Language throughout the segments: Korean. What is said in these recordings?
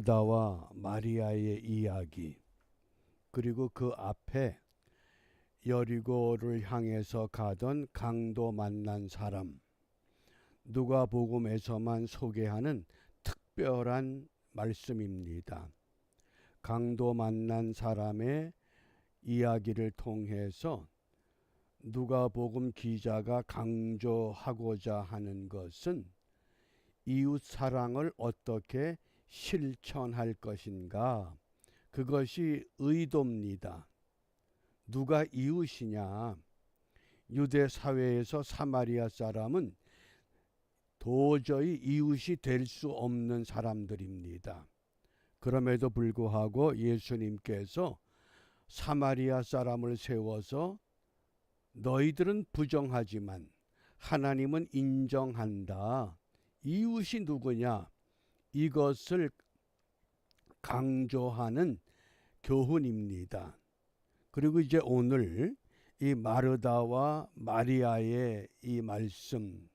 마르다와 마리아의 이야기, 그리고 그 앞에 여리고를 향해서 가던 강도 만난 사람, 누가복음에서만 소개하는 특별한 말씀입니다. 강도 만난 사람의 이야기를 통해서 누가복음 기자가 강조하고자 하는 것은 이웃 사랑을 어떻게 실천할 것인가, 그것이 의도입니다. 누가 이웃이냐? 유대 사회에서 사마리아 사람은 도저히 이웃이 될 수 없는 사람들입니다. 그럼에도 불구하고 예수님께서 사마리아 사람을 세워서 너희들은 부정하지만 하나님은 인정한다. 이웃이 누구냐? 이것을 강조하는 교훈입니다. 그리고 이제 오늘 이 마르다와 마리아의 이 말씀,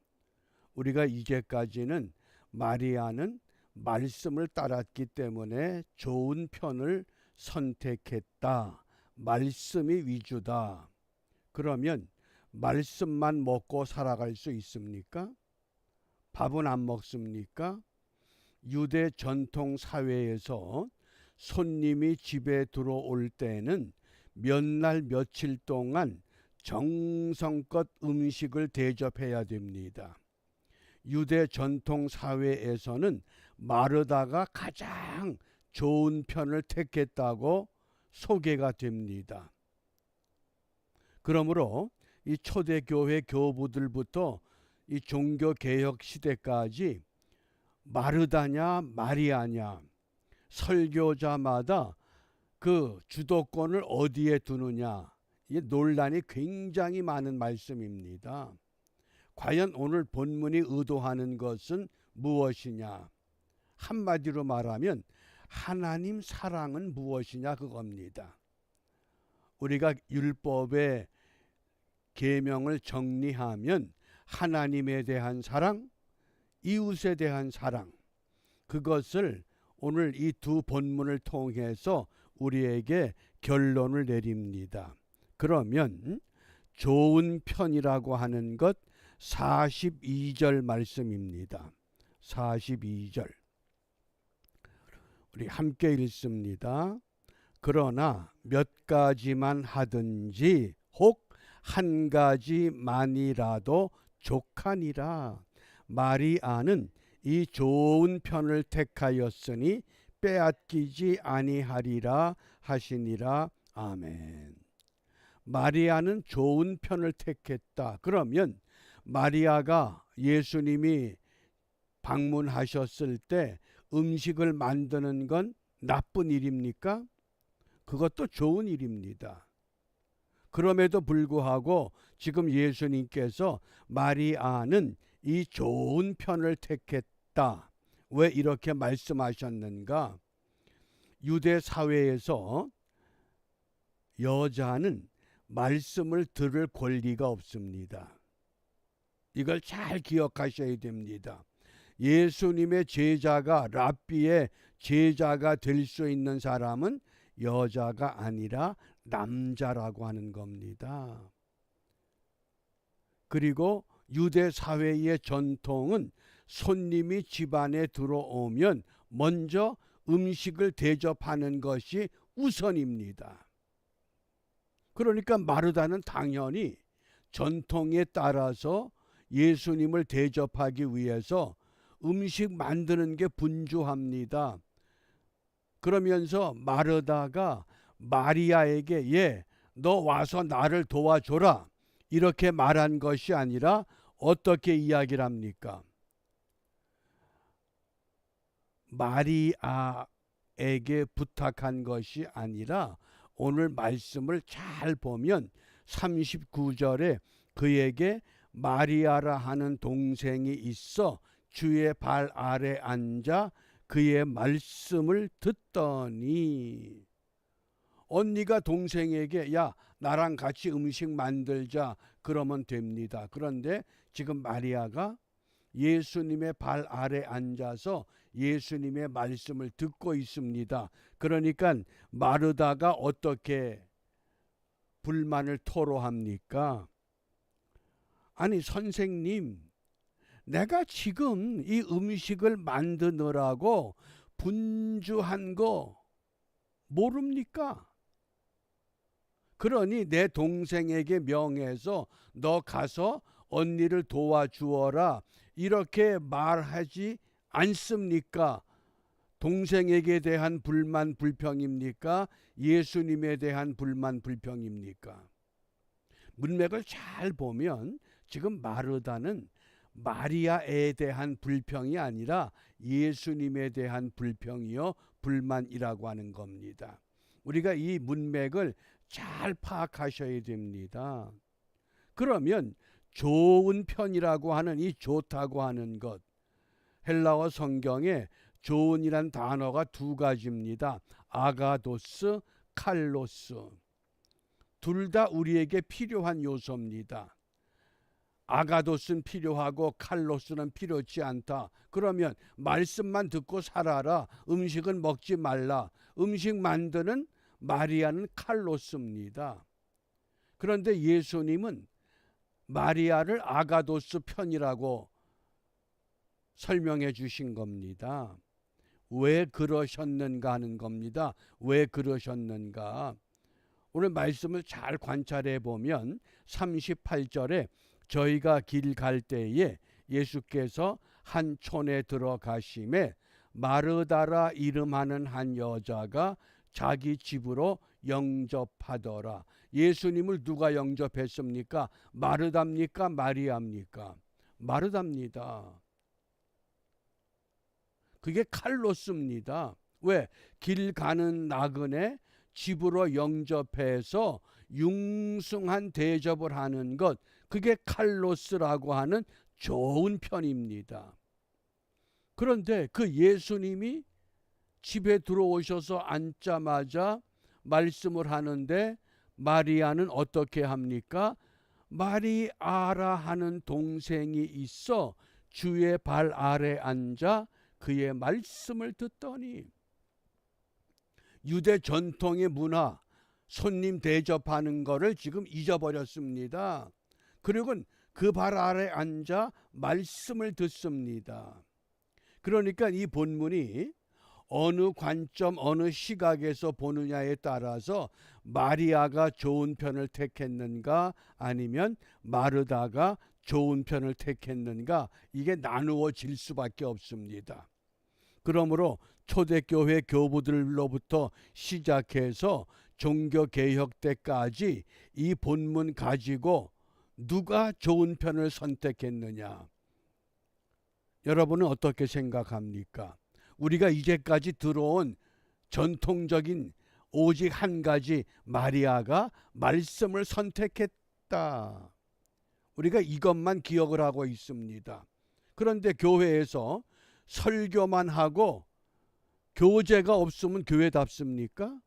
우리가 이제까지는 마리아는 말씀을 따랐기 때문에 좋은 편을 선택했다. 말씀이 위주다. 그러면 말씀만 먹고 살아갈 수 있습니까? 밥은 안 먹습니까? 유대 전통 사회에서 손님이 집에 들어올 때는 몇 날 며칠 동안 정성껏 음식을 대접해야 됩니다. 유대 전통 사회에서는 마르다가 가장 좋은 편을 택했다고 소개가 됩니다. 그러므로 이 초대교회 교부들부터 이 종교개혁 시대까지 마르다냐 마리아냐, 설교자마다 그 주도권을 어디에 두느냐, 이 논란이 굉장히 많은 말씀입니다. 과연 오늘 본문이 의도하는 것은 무엇이냐? 한마디로 말하면 하나님 사랑은 무엇이냐, 그겁니다. 우리가 율법의 계명을 정리하면 하나님에 대한 사랑, 이웃에 대한 사랑, 그것을 오늘 이 두 본문을 통해서 우리에게 결론을 내립니다. 그러면 좋은 편이라고 하는 것 42절 말씀입니다. 42절 우리 함께 읽습니다. 그러나 몇 가지만 하든지 혹 한 가지만이라도 족하니라. 마리아는 이 좋은 편을 택하였으니 빼앗기지 아니하리라 하시니라. 아멘. 마리아는 좋은 편을 택했다. 그러면 마리아가 예수님이 방문하셨을 때 음식을 만드는 건 나쁜 일입니까? 그것도 좋은 일입니다. 그럼에도 불구하고 지금 예수님께서 마리아는 이 좋은 편을 택했다. 왜 이렇게 말씀하셨는가? 유대 사회에서 여자는 말씀을 들을 권리가 없습니다. 이걸 잘 기억하셔야 됩니다. 예수님의 제자가, 랍비의 제자가 될 수 있는 사람은 여자가 아니라 남자라고 하는 겁니다. 그리고 유대 사회의 전통은 손님이 집안에 들어오면 먼저 음식을 대접하는 것이 우선입니다. 그러니까 마르다는 당연히 전통에 따라서 예수님을 대접하기 위해서 음식 만드는 게 분주합니다. 그러면서 마르다가 마리아에게 너 와서 나를 도와줘라 이렇게 말한 것이 아니라 어떻게 이야기를 합니까? 마리아에게 부탁한 것이 아니라 오늘 말씀을 잘 보면 39절에 그에게 마리아라 하는 동생이 있어 주의 발 아래 앉아 그의 말씀을 듣더니, 언니가 동생에게 야 나랑 같이 음식 만들자 그러면 됩니다. 그런데 지금 마리아가 예수님의 발 아래 앉아서 예수님의 말씀을 듣고 있습니다. 그러니까 마르다가 어떻게 불만을 토로합니까? 아니 선생님, 내가 지금 이 음식을 만드느라고 분주한 거 모릅니까? 그러니 내 동생에게 명해서 너 가서 언니를 도와주어라 이렇게 말하지 않습니까? 동생에게 대한 불만 불평입니까? 예수님에 대한 불만 불평입니까? 문맥을 잘 보면 지금 마르다는 마리아에 대한 불평이 아니라 예수님에 대한 불평이요 불만이라고 하는 겁니다. 우리가 이 문맥을 잘 파악하셔야 됩니다. 그러면 좋은 편이라고 하는 이 좋다고 하는 것, 헬라어 성경에 좋은이란 단어가 두 가지입니다. 아가도스, 칼로스. 둘 다 우리에게 필요한 요소입니다. 아가도스는 필요하고 칼로스는 필요치 않다. 그러면 말씀만 듣고 살아라. 음식은 먹지 말라. 음식 만드는 마리아는 칼로스입니다. 그런데 예수님은 마리아를 아가도스 편이라고 설명해 주신 겁니다. 왜 그러셨는가 하는 겁니다. 왜 그러셨는가? 오늘 말씀을 잘 관찰해 보면 38절에 저희가 길 갈 때에 예수께서 한 촌에 들어가심에 마르다라 이름하는 한 여자가 자기 집으로 영접하더라. 예수님을 누가 영접했습니까? 마르다입니까? 마리아입니까? 마르다입니다. 그게 칼로스입니다. 왜? 길 가는 나그네 집으로 영접해서 융숭한 대접을 하는 것, 그게 칼로스라고 하는 좋은 편입니다. 그런데 그 예수님이 집에 들어오셔서 앉자마자 말씀을 하는데 마리아는 어떻게 합니까? 마리아라 하는 동생이 있어 주의 발 아래 앉아 그의 말씀을 듣더니, 유대 전통의 문화, 손님 대접하는 거를 지금 잊어버렸습니다. 그리고 그 발 아래 앉아 말씀을 듣습니다. 그러니까 이 본문이 어느 관점, 어느 시각에서 보느냐에 따라서 마리아가 좋은 편을 택했는가 아니면 마르다가 좋은 편을 택했는가, 이게 나누어질 수밖에 없습니다. 그러므로 초대교회 교부들로부터 시작해서 종교개혁 때까지 이 본문 가지고 누가 좋은 편을 선택했느냐, 여러분은 어떻게 생각합니까? 우리가 이제까지 들어온 전통적인 오직 한 가지, 마리아가 말씀을 선택했다. 우리가 이것만 기억을 하고 있습니다. 그런데 교회에서 설교만 하고 교제가 없으면 교회답습니까?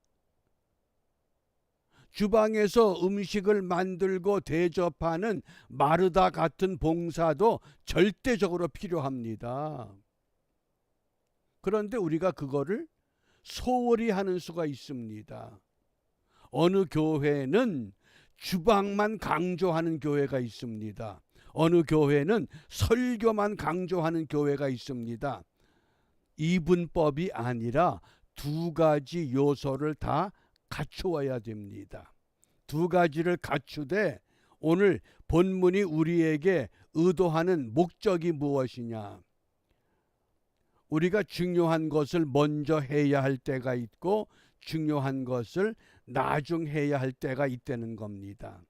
주방에서 음식을 만들고 대접하는 마르다 같은 봉사도 절대적으로 필요합니다. 그런데 우리가 그거를 소홀히 하는 수가 있습니다. 어느 교회는 주방만 강조하는 교회가 있습니다. 어느 교회는 설교만 강조하는 교회가 있습니다. 이분법이 아니라 두 가지 요소를 다 갖추어야 됩니다. 두 가지를 갖추되 오늘 본문이 우리에게 의도하는 목적이 무엇이냐? 우리가 중요한 것을 먼저 해야 할 때가 있고 중요한 것을 나중 해야 할 때가 있다는 겁니다.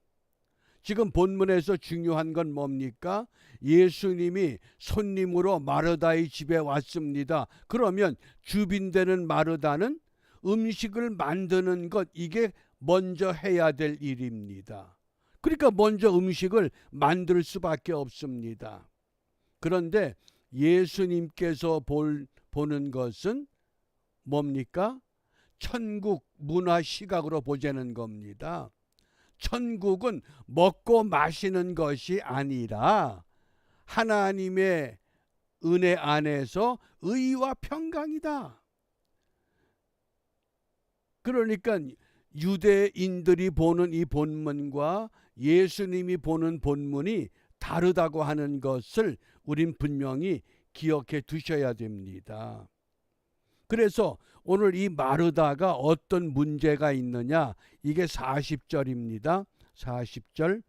지금 본문에서 중요한 건 뭡니까? 예수님이 손님으로 마르다의 집에 왔습니다. 그러면 주빈되는 마르다는 음식을 만드는 것, 이게 먼저 해야 될 일입니다. 그러니까 먼저 음식을 만들 수밖에 없습니다. 그런데 예수님께서 보는 것은 뭡니까? 천국 문화 시각으로 보자는 겁니다. 천국은 먹고 마시는 것이 아니라 하나님의 은혜 안에서 의와 평강이다. 그러니까 유대인들이 보는 이 본문과 예수님이 보는 본문이 다르다고 하는 것을 우린 분명히 기억해 두셔야 됩니다. 그래서 오늘 이 마르다가 어떤 문제가 있느냐, 이게 40절입니다. 40절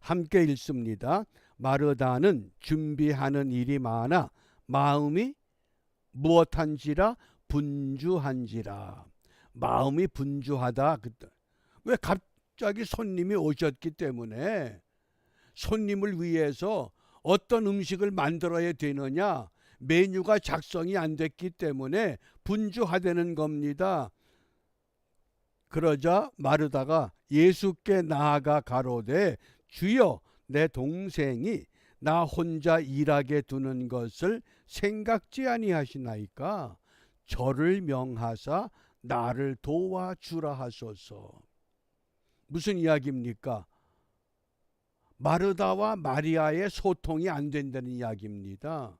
함께 읽습니다. 마르다는 준비하는 일이 많아 마음이 무엇한지라 분주한지라. 마음이 분주하다. 왜 갑자기 손님이 오셨기 때문에 손님을 위해서 어떤 음식을 만들어야 되느냐, 메뉴가 작성이 안 됐기 때문에 분주하다는 겁니다. 그러자 마르다가 예수께 나아가 가로되 주여, 내 동생이 나 혼자 일하게 두는 것을 생각지 아니하시나이까 저를 명하사 나를 도와주라 하소서. 무슨 이야기입니까? 마르다와 마리아의 소통이 안 된다는 이야기입니다.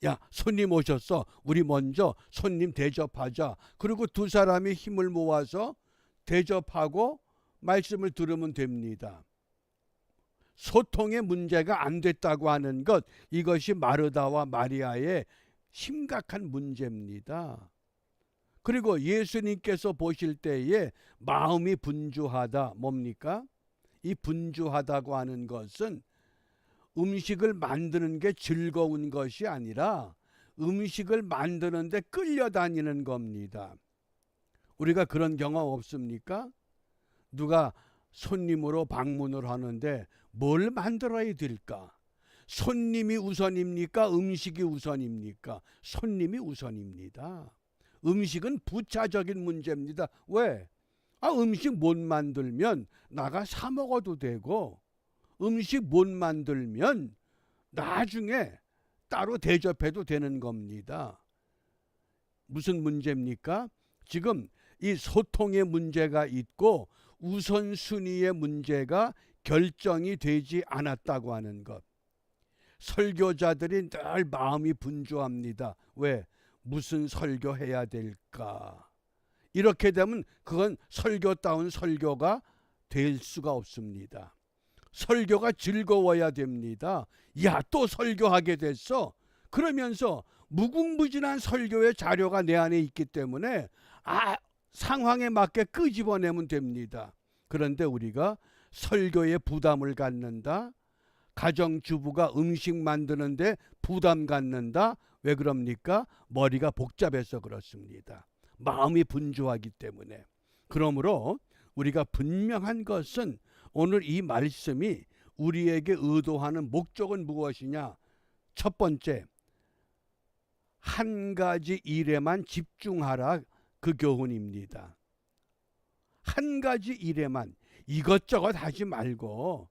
야, 손님 오셨어. 우리 먼저 손님 대접하자. 그리고 두 사람이 힘을 모아서 대접하고 말씀을 들으면 됩니다. 소통의 문제가 안 됐다고 하는 것, 이것이 마르다와 마리아의 심각한 문제입니다. 그리고 예수님께서 보실 때에 마음이 분주하다, 뭡니까? 이 분주하다고 하는 것은 음식을 만드는 게 즐거운 것이 아니라 음식을 만드는데 끌려다니는 겁니다. 우리가 그런 경험 없습니까? 누가 손님으로 방문을 하는데 뭘 만들어야 될까? 손님이 우선입니까? 음식이 우선입니까? 손님이 우선입니다. 음식은 부차적인 문제입니다. 왜? 음식 못 만들면 나가 사 먹어도 되고, 음식 못 만들면 나중에 따로 대접해도 되는 겁니다. 무슨 문제입니까? 지금 이 소통의 문제가 있고 우선순위의 문제가 결정이 되지 않았다고 하는 것. 설교자들이 늘 마음이 분주합니다. 왜? 무슨 설교해야 될까? 이렇게 되면 그건 설교다운 설교가 될 수가 없습니다. 설교가 즐거워야 됩니다. 야, 또 설교하게 됐어. 그러면서 무궁무진한 설교의 자료가 내 안에 있기 때문에 상황에 맞게 끄집어내면 됩니다. 그런데 우리가 설교에 부담을 갖는다. 가정주부가 음식 만드는데 부담 갖는다. 왜 그럽니까? 머리가 복잡해서 그렇습니다. 마음이 분주하기 때문에. 그러므로 우리가 분명한 것은 오늘 이 말씀이 우리에게 의도하는 목적은 무엇이냐? 첫 번째, 한 가지 일에만 집중하라, 그 교훈입니다. 한 가지 일에만, 이것저것 하지 말고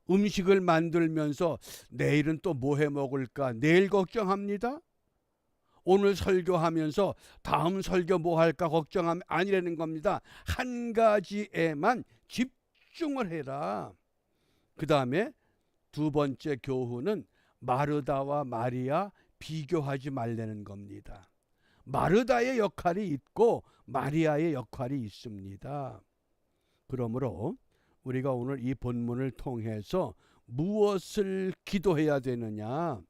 음식을 만들면서 내일은 또 뭐 해 먹을까? 내일 걱정합니다. 오늘 설교하면서 다음 설교 뭐 할까 걱정하면 아니라는 겁니다. 한 가지에만 집중을 해라. 그 다음에 두 번째 교훈은 마르다와 마리아 비교하지 말라는 겁니다. 마르다의 역할이 있고 마리아의 역할이 있습니다. 그러므로 우리가 오늘 이 본문을 통해서 무엇을 기도해야 되느냐?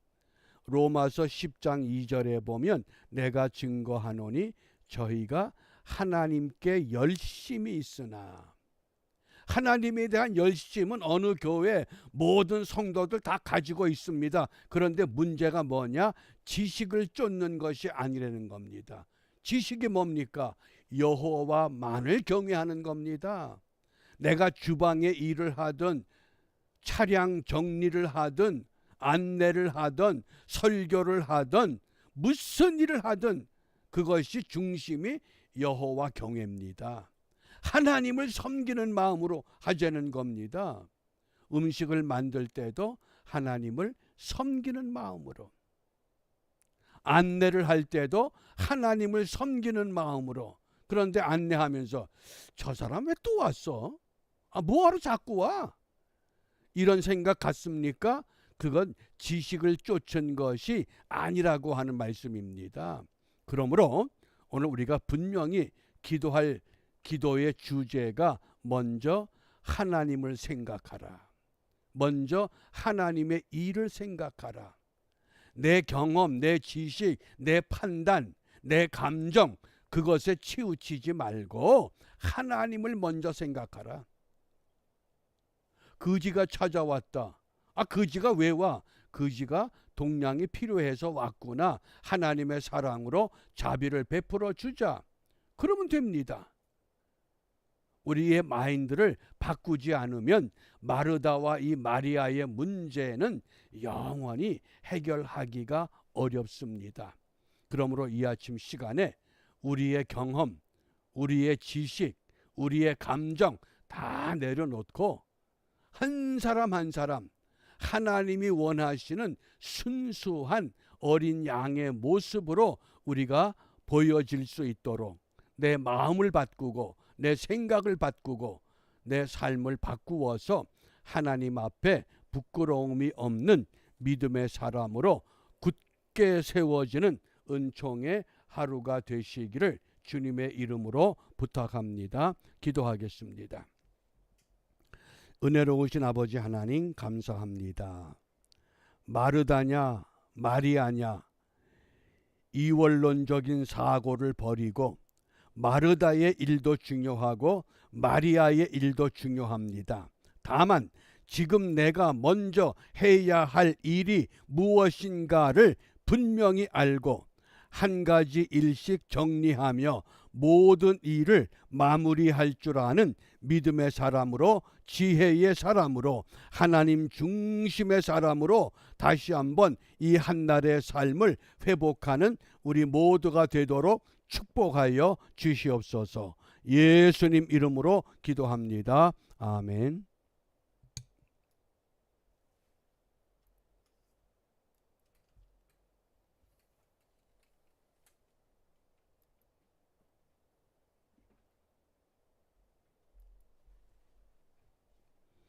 로마서 10장 2절에 보면 내가 증거하노니 저희가 하나님께 열심이 있으나, 하나님에 대한 열심은 어느 교회 모든 성도들 다 가지고 있습니다. 그런데 문제가 뭐냐? 지식을 쫓는 것이 아니라는 겁니다. 지식이 뭡니까? 여호와만을 경외하는 겁니다. 내가 주방에 일을 하든 차량 정리를 하든 안내를 하든 설교를 하든 무슨 일을 하든 그것이 중심이 여호와 경외입니다. 하나님을 섬기는 마음으로 하자는 겁니다. 음식을 만들 때도 하나님을 섬기는 마음으로, 안내를 할 때도 하나님을 섬기는 마음으로. 그런데 안내하면서 저 사람 왜 또 왔어? 뭐하러 자꾸 와? 이런 생각 같습니까? 그건 지식을 쫓은 것이 아니라고 하는 말씀입니다. 그러므로 오늘 우리가 분명히 기도할 기도의 주제가 먼저 하나님을 생각하라. 먼저 하나님의 일을 생각하라. 내 경험, 내 지식, 내 판단, 내 감정, 그것에 치우치지 말고 하나님을 먼저 생각하라. 거지가 찾아왔다. 거지가 왜 와? 거지가 동량이 필요해서 왔구나. 하나님의 사랑으로 자비를 베풀어 주자. 그러면 됩니다. 우리의 마인드를 바꾸지 않으면 마르다와 이 마리아의 문제는 영원히 해결하기가 어렵습니다. 그러므로 이 아침 시간에 우리의 경험, 우리의 지식, 우리의 감정 다 내려놓고 한 사람 한 사람 하나님이 원하시는 순수한 어린 양의 모습으로 우리가 보여질 수 있도록 내 마음을 바꾸고 내 생각을 바꾸고 내 삶을 바꾸어서 하나님 앞에 부끄러움이 없는 믿음의 사람으로 굳게 세워지는 은총의 하루가 되시기를 주님의 이름으로 부탁합니다. 기도하겠습니다. 은혜로우신 아버지 하나님 감사합니다. 마르다냐 마리아냐 이원론적인 사고를 버리고 마르다의 일도 중요하고 마리아의 일도 중요합니다. 다만 지금 내가 먼저 해야 할 일이 무엇인가를 분명히 알고 한 가지 일씩 정리하며 모든 일을 마무리할 줄 아는 믿음의 사람으로, 지혜의 사람으로, 하나님 중심의 사람으로 다시 한번 이 한날의 삶을 회복하는 우리 모두가 되도록 축복하여 주시옵소서. 예수님 이름으로 기도합니다. 아멘.